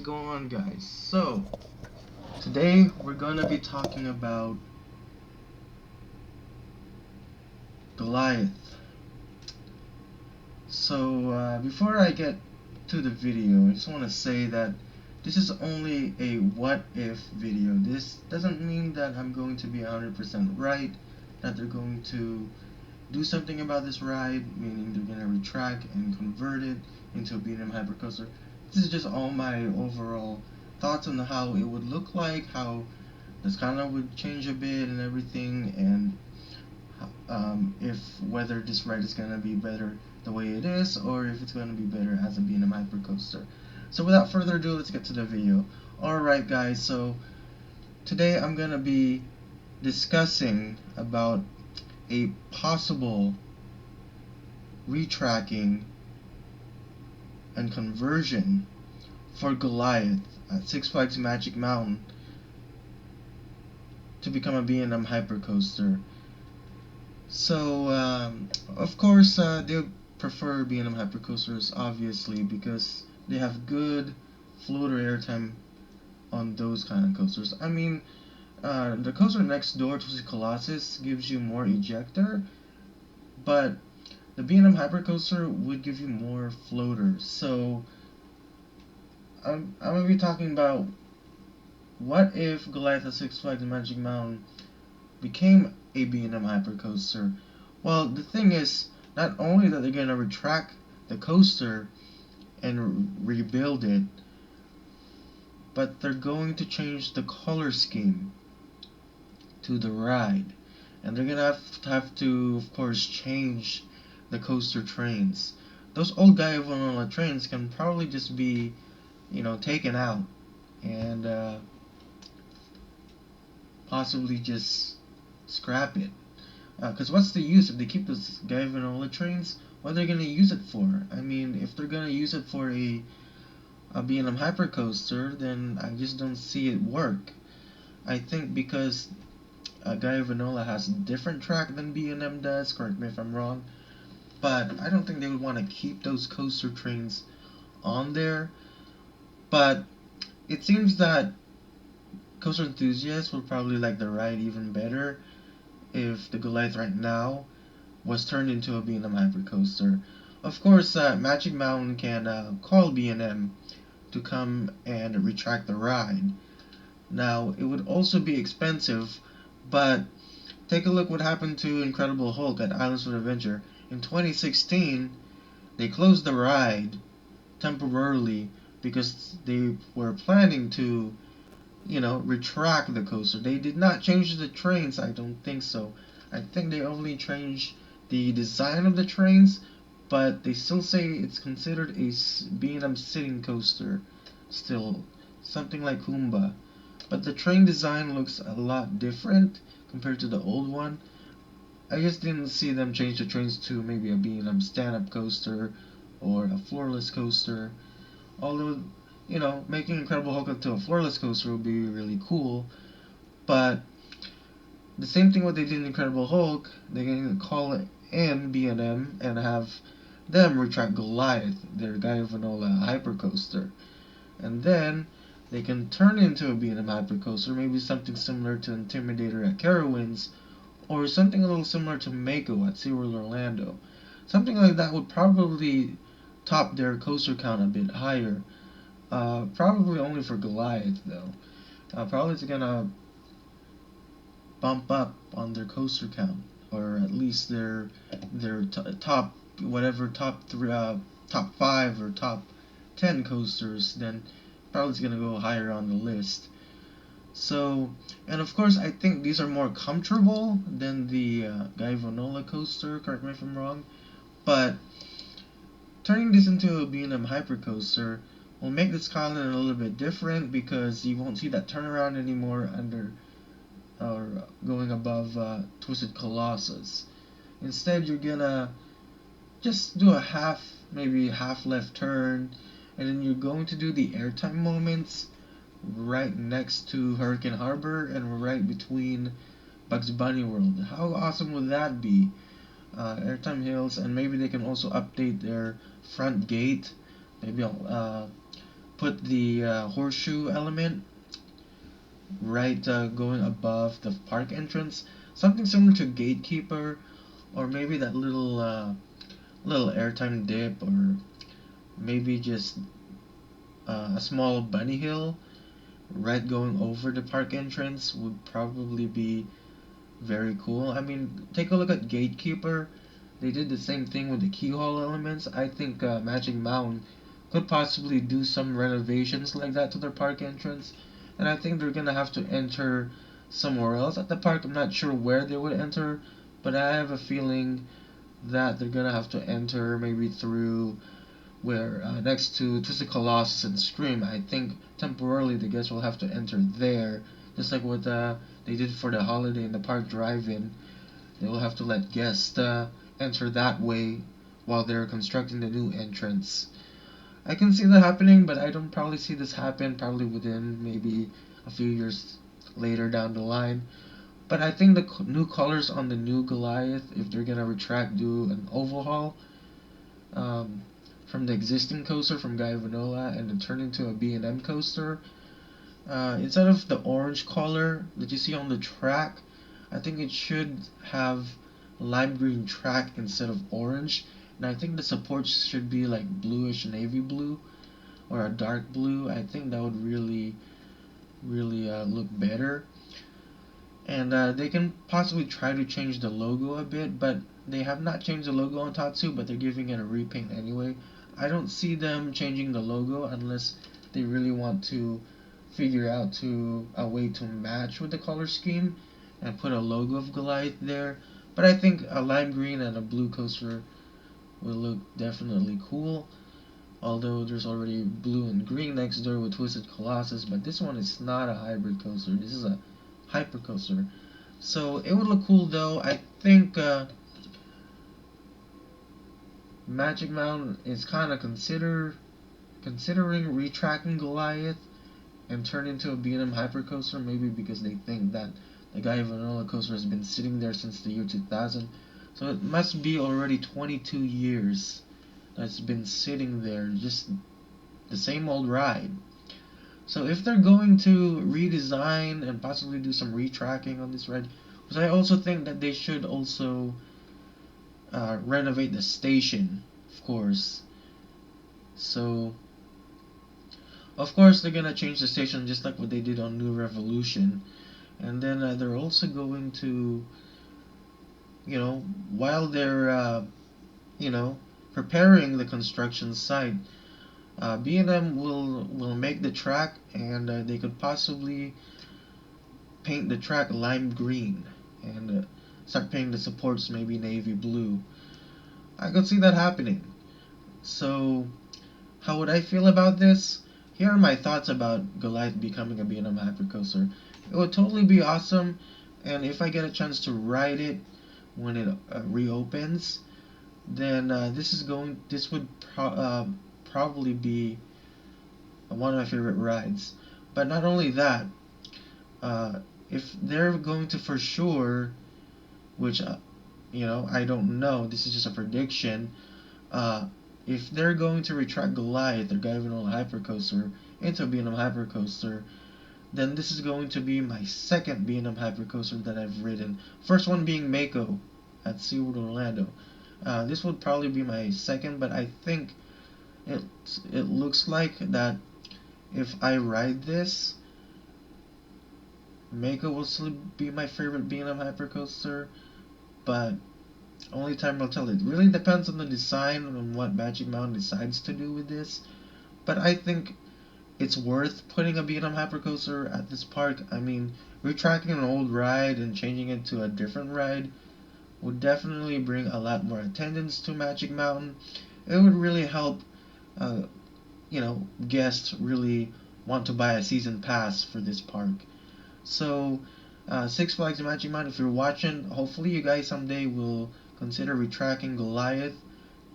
going on, guys? So today we're gonna be talking about Goliath. So before I get to the video, I just want to say that this is only a what if video. This doesn't mean that I'm going to be 100% right, that they're going to do something about this ride, meaning they're gonna retract and convert it into a B&M Hypercoaster. This is just all my overall thoughts on how it would look like, how this kind of would change a bit and everything, and if whether this ride is gonna be better the way it is, or if it's gonna be better as a B&M Hypercoaster. So without further ado, let's get to the video. Alright guys, so today I'm gonna be discussing about a possible retracking and conversion for Goliath at Six Flags Magic Mountain to become a B&M Hypercoaster. So, of course, they prefer B&M Hypercoasters, obviously, because they have good floater airtime on those kind of coasters. I mean, the coaster next door to Colossus gives you more ejector, but the B&M Hypercoaster would give you more floaters. So, I'm going to be talking about what if Goliath at Six Flags Magic Mountain became a B&M Hypercoaster. Well, the thing is, not only that they're going to retract the coaster and rebuild it, but they're going to change the color scheme to the ride. And they're going to have to, of course, change the coaster trains. Those old Giovanola trains can probably just be, taken out and possibly just scrap it. Because what's the use if they keep those Giovanola trains? What are they going to use it for? I mean, if they're going to use it for a B&M Hypercoaster, then I just don't see it work. I think because Giovanola has a different track than B&M does, correct me if I'm wrong, but I don't think they would want to keep those coaster trains on there. But it seems that coaster enthusiasts would probably like the ride even better if the Goliath right now was turned into a B&M Hypercoaster. Of course, Magic Mountain can call B&M to come and retract the ride. Now, it would also be expensive, but take a look what happened to Incredible Hulk at Islands of Adventure. In 2016, they closed the ride temporarily because they were planning to retract the coaster. They did not change the trains, I don't think so. I think they only changed the design of the trains, but they still say it's considered a B&M sitting coaster still, something like Humba. But the train design looks a lot different compared to the old one. I just didn't see them change the trains to maybe a B&M stand-up coaster or a floorless coaster. Although, making Incredible Hulk into a floorless coaster would be really cool. But the same thing what they did in Incredible Hulk, they can call it in B&M and have them retract Goliath, their Giovanola Hypercoaster. And then they can turn into a B&M Hypercoaster, maybe something similar to Intimidator at Carowinds, or something a little similar to Mako at SeaWorld Orlando. Something like that would probably top their coaster count a bit higher. Probably only for Goliath though. Probably it's gonna bump up on their coaster count, or at least their top top 5 or top 10 coasters. Then probably it's gonna go higher on the list. So, and of course, I think these are more comfortable than the Giovanola coaster. Correct me if I'm wrong, but turning this into a B&M Hypercoaster will make this Skyline a little bit different because you won't see that turnaround anymore under or going above Twisted Colossus. Instead, you're gonna just do a maybe half left turn, and then you're going to do the airtime moments right next to Hurricane Harbor and right between Bugs Bunny World. How awesome would that be? Airtime hills, and maybe they can also update their front gate. Maybe put the horseshoe element right going above the park entrance, something similar to Gatekeeper, or maybe that little airtime dip, or maybe just a small bunny hill right going over the park entrance would probably be very cool. I mean, take a look at Gatekeeper. They did the same thing with the keyhole elements. I think Magic Mountain could possibly do some renovations like that to their park entrance. And I think they're gonna have to enter somewhere else at the park. I'm not sure where they would enter, but I have a feeling that they're gonna have to enter maybe through where next to Twisted Colossus and Scream. I think temporarily the guests will have to enter there, just like what they did for the Holiday in the Park drive-in. They will have to let guests enter that way while they're constructing the new entrance. I can see that happening, but I don't probably see this happen probably within maybe a few years later down the line. But I think the new colors on the new Goliath, if they're gonna retract, do an overhaul um, from the existing coaster from Giovanola and then turn into a B&M coaster. Instead of the orange color that you see on the track, I think it should have lime green track instead of orange. And I think the supports should be like bluish navy blue or a dark blue. I think that would really look better. And they can possibly try to change the logo a bit, but they have not changed the logo on Tatsu, but they're giving it a repaint anyway. I don't see them changing the logo unless they really want to figure out a way to match with the color scheme and put a logo of Goliath there. But I think a lime green and a blue coaster will look definitely cool. Although there's already blue and green next door with Twisted Colossus, but this one is not a hybrid coaster. This is a hypercoaster. So it would look cool though. I think Magic Mountain is kind of considering retracking Goliath and turn into a B&M Hypercoaster, maybe because they think that the Giovanola coaster has been sitting there since the year 2000. So it must be already 22 years that's been sitting there, just the same old ride. So if they're going to redesign and possibly do some retracking on this ride, because I also think that they should also renovate the station, of course. So, of course, they're gonna change the station just like what they did on New Revolution. And then they're also going to, while they're, you know, preparing the construction site, B&M will make the track, and they could possibly paint the track lime green and start painting the supports maybe navy blue. I could see that happening. So, how would I feel about this? Here are my thoughts about Goliath becoming a B&M Hypercoaster. It would totally be awesome, and if I get a chance to ride it when it reopens, then this would probably be one of my favorite rides. But not only that, uh, if they're going to for sure, which I don't know, this is just a prediction. Uh, if they're going to retract Goliath or Giovanola Hypercoaster into a B&M Hypercoaster, then this is going to be my second B&M Hypercoaster that I've ridden. First one being Mako at SeaWorld Orlando. This would probably be my second, but I think it it looks like that if I ride this, Mako will still be my favorite B&M Hypercoaster, but only time will tell. It really depends on the design and what Magic Mountain decides to do with this. But I think it's worth putting a B&M Hypercoaster at this park. I mean, retracting an old ride and changing it to a different ride would definitely bring a lot more attendance to Magic Mountain. It would really help, uh, guests really want to buy a season pass for this park. So, Six Flags Magic Mountain, if you're watching, hopefully you guys someday will consider retracking Goliath,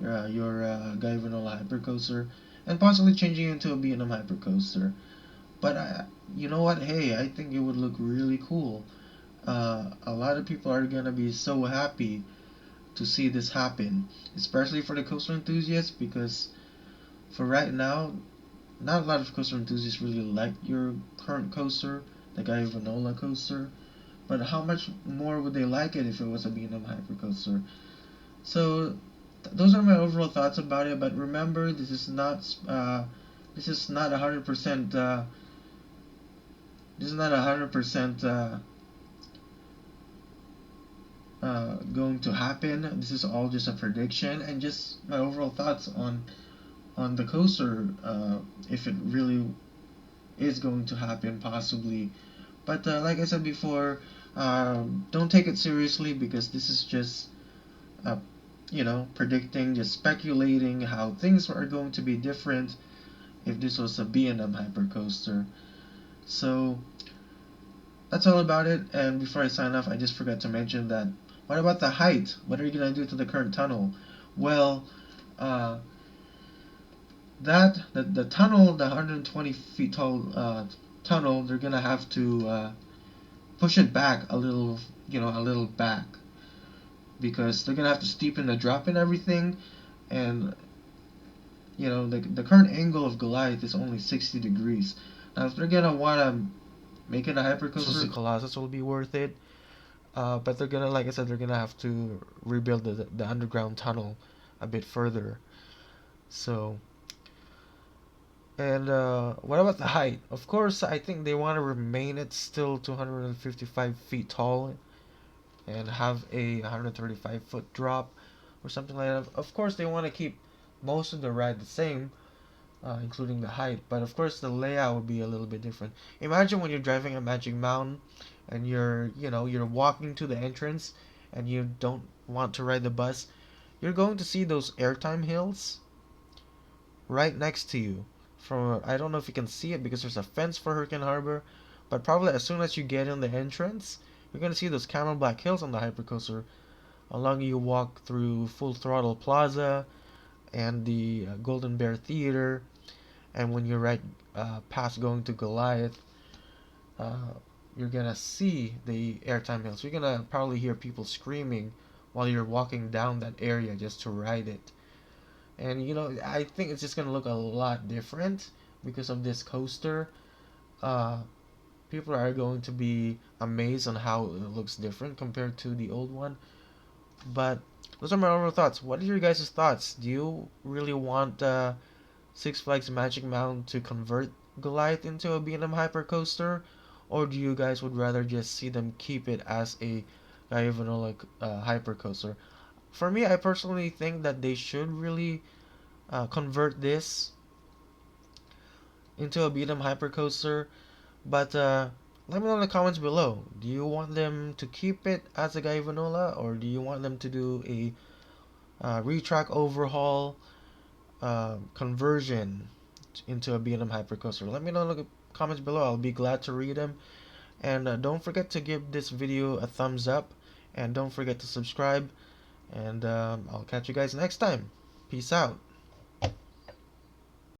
your Giovanola Hypercoaster, and possibly changing it into a B&M Hypercoaster. But you know what? Hey, I think it would look really cool. A lot of people are gonna be so happy to see this happen, especially for the coaster enthusiasts, because for right now, not a lot of coaster enthusiasts really like your current coaster, the Giovanola coaster, but how much more would they like it if it was a B&M Hypercoaster? So those are my overall thoughts about it. But remember, this is not 100%. This is not 100% going to happen. This is all just a prediction and just my overall thoughts on the coaster, if it really is going to happen, possibly. But like I said before, don't take it seriously because this is just, uh, predicting, just speculating how things are going to be different if this was a B&M Hypercoaster. So that's all about it. And before I sign off, I just forgot to mention that. What about the height? What are you gonna do to the current tunnel? Well, uh, the tunnel, the 120 feet tall tunnel, they're gonna have to push it back a little, a little back because they're gonna have to steepen the drop and everything. And the current angle of Goliath is only 60 degrees. Now, if they're gonna wanna make it a hypercoaster, so the Colossus will be worth it. But they're gonna, like I said, they're gonna have to rebuild the underground tunnel a bit further. So, and what about the height? Of course, I think they want to remain it still 255 feet tall and have a 135-foot drop or something like that. Of course, they want to keep most of the ride the same, including the height. But of course, the layout would be a little bit different. Imagine when you're driving a Magic Mountain and you're walking to the entrance and you don't want to ride the bus. You're going to see those airtime hills right next to you. From I don't know if you can see it because there's a fence for Hurricane Harbor, but probably as soon as you get in the entrance, you're gonna see those camel black hills on the hypercoaster. Along you walk through Full Throttle Plaza and the Golden Bear Theater, and when you're right past going to Goliath, uh, you're gonna see the airtime hills. You're gonna probably hear people screaming while you're walking down that area just to ride it. And I think it's just gonna look a lot different because of this coaster. Uh, People are going to be amazed on how it looks different compared to the old one. But those are my overall thoughts. What are your guys' thoughts? Do you really want Six Flags Magic Mountain to convert Goliath into a B&M Hypercoaster? Or do you guys would rather just see them keep it as a Giovanola Hypercoaster? For me, I personally think that they should really convert this into a B&M Hypercoaster. But let me know in the comments below. Do you want them to keep it as a Giovanola, or do you want them to do a retrack overhaul conversion into a B&M Hypercoaster? Let me know in the comments below. I'll be glad to read them. And don't forget to give this video a thumbs up. And don't forget to subscribe. And I'll catch you guys next time. Peace out.